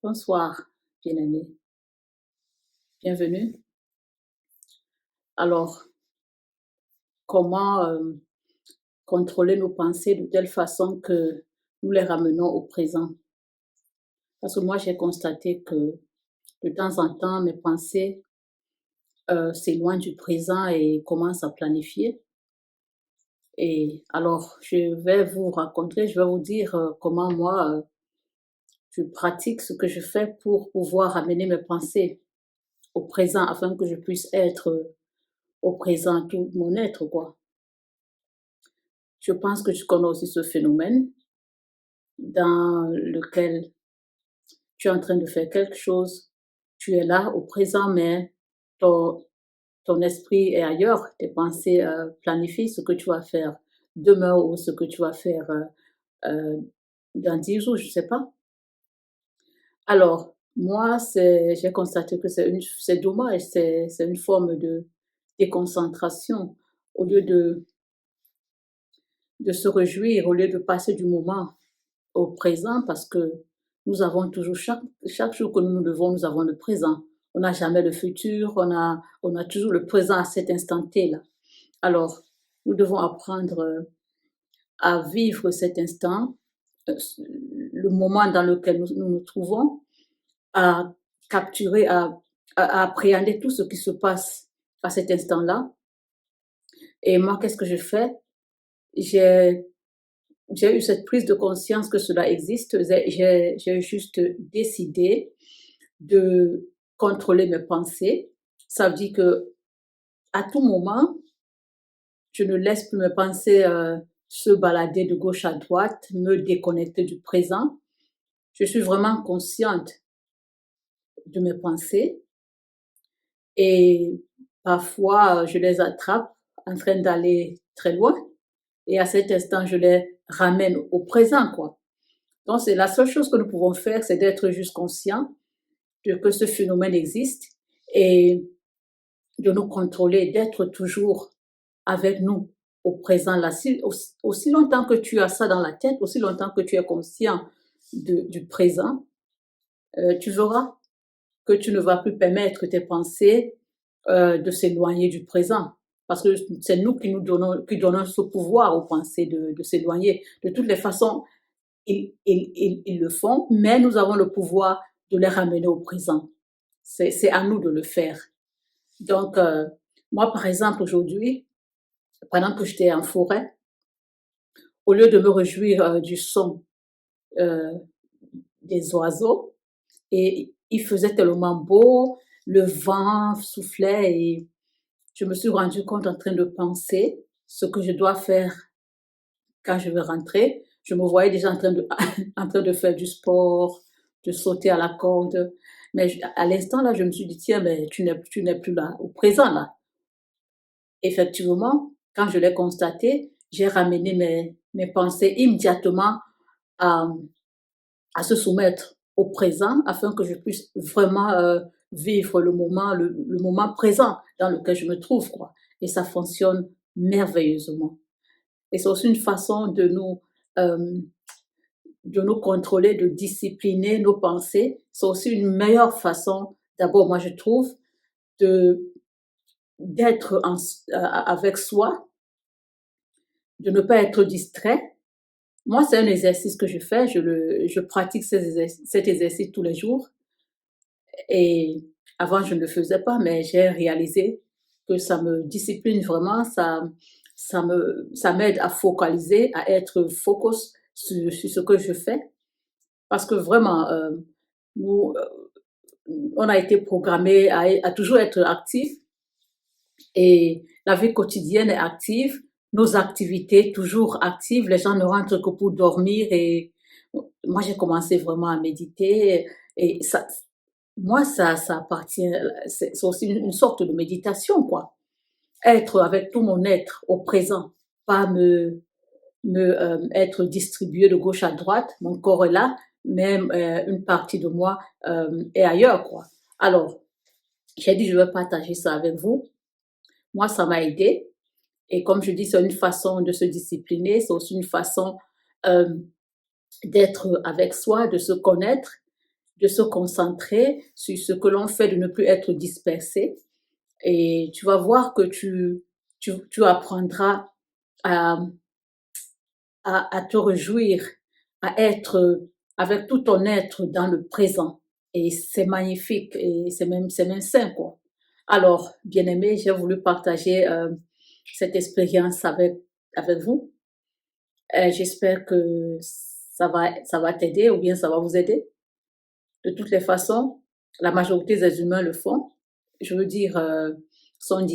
Bonsoir, bien-aimé. Bienvenue. Alors, comment contrôler nos pensées de telle façon que nous les ramenons au présent? Parce que moi, j'ai constaté que de temps en temps, mes pensées s'éloignent du présent et commencent à planifier. Et alors, je vais vous raconter, je vais vous dire comment moi, je pratique ce que je fais pour pouvoir ramener mes pensées au présent afin que je puisse être au présent, tout mon être, quoi. Je pense que tu connais aussi ce phénomène dans lequel tu es en train de faire quelque chose, tu es là au présent, mais ton, ton esprit est ailleurs, tes pensées planifient ce que tu vas faire demain ou ce que tu vas faire euh, dans 10 jours, je ne sais pas. Alors, moi, j'ai constaté que c'est dommage, c'est une forme de déconcentration. Au lieu de se réjouir, au lieu de passer du moment au présent, parce que nous avons toujours, chaque jour que nous nous levons, nous avons le présent. On n'a jamais le futur, on a toujours le présent à cet instant T-là. Alors, nous devons apprendre à vivre cet instant, le moment dans lequel nous nous trouvons, à capturer, à appréhender tout ce qui se passe à cet instant-là. Et moi, qu'est-ce que je fais? J'ai j'ai eu cette prise de conscience que cela existe. J'ai juste décidé de contrôler mes pensées. Ça veut dire que à tout moment, je ne laisse plus mes pensées se balader de gauche à droite, me déconnecter du présent. Je suis vraiment consciente de mes pensées et parfois je les attrape en train d'aller très loin et à cet instant, je les ramène au présent, quoi. Donc, c'est la seule chose que nous pouvons faire, c'est d'être juste conscient de que ce phénomène existe et de nous contrôler, d'être toujours avec nous au présent là. Aussi longtemps que tu as ça dans la tête, aussi longtemps que tu es conscient du présent, tu verras que tu ne vas plus permettre tes pensées de s'éloigner du présent. Parce que c'est nous qui donnons ce pouvoir aux pensées de s'éloigner. De toutes les façons, ils le font, mais nous avons le pouvoir de les ramener au présent. C'est à nous de le faire. Donc, moi, par exemple, aujourd'hui, pendant que j'étais en forêt, au lieu de me réjouir du son euh, des oiseaux, et il faisait tellement beau, le vent soufflait et je me suis rendu compte en train de penser ce que je dois faire quand je vais rentrer. Je me voyais déjà en train de faire du sport, de sauter à la corde. Mais à l'instant là, je me suis dit, tiens, mais tu n'es plus là, au présent là. Effectivement, quand je l'ai constaté, j'ai ramené mes pensées immédiatement à, à se soumettre au présent afin que je puisse vraiment vivre le moment présent dans lequel je me trouve, quoi. Et ça fonctionne merveilleusement. Et c'est aussi une façon euh, de nous contrôler, de discipliner nos pensées. C'est aussi une meilleure façon, d'abord, moi je trouve, de d'être avec soi, de ne pas être distrait. Moi, c'est un exercice que je fais, je pratique cet exercice tous les jours. Et avant, je ne le faisais pas, mais j'ai réalisé que ça me discipline vraiment, ça m'aide à focaliser, à être focus sur ce que je fais. Parce que vraiment, nous, on a été programmé à toujours être actif et la vie quotidienne est active, nos activités toujours actives, les gens ne rentrent que pour dormir et moi j'ai commencé vraiment à méditer et ça appartient, c'est aussi une sorte de méditation, quoi. Être avec tout mon être au présent, pas être distribué de gauche à droite, mon corps est là, mais une partie de moi est ailleurs, quoi. Alors, j'ai dit, je vais partager ça avec vous. Moi, ça m'a aidé. Et comme je dis, c'est une façon de se discipliner, c'est aussi une façon euh, d'être avec soi, de se connaître, de se concentrer sur ce que l'on fait, de ne plus être dispersé. Et tu vas voir que tu apprendras à, à te réjouir, à être avec tout ton être dans le présent. Et c'est magnifique et c'est même sain, quoi. Alors, bien aimé, j'ai voulu partager cette expérience avec vous. J'espère que ça va t'aider ou bien ça va vous aider. De toutes les façons, la majorité des humains le font. Je veux dire, sont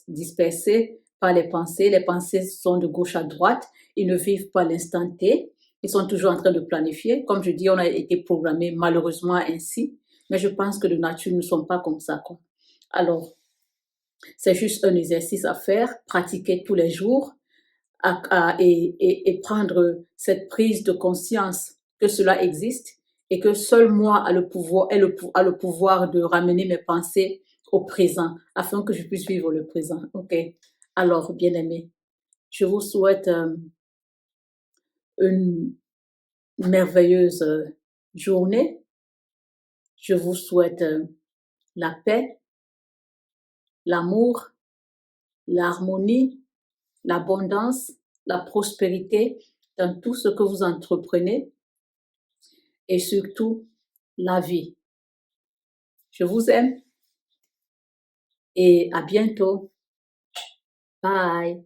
dispersés par les pensées. Les pensées sont de gauche à droite. Ils ne vivent pas l'instant T. Ils sont toujours en train de planifier. Comme je dis, on a été programmé malheureusement ainsi. Mais je pense que de nature, nous ne sommes pas comme ça, quoi. Alors, c'est juste un exercice à faire, pratiquer tous les jours et prendre cette prise de conscience que cela existe et que seul moi a le pouvoir, a le pouvoir de ramener mes pensées au présent afin que je puisse vivre le présent. OK. Alors, bien aimé, je vous souhaite une merveilleuse journée. Je vous souhaite la paix, l'amour, l'harmonie, l'abondance, la prospérité dans tout ce que vous entreprenez et surtout la vie. Je vous aime et à bientôt. Bye.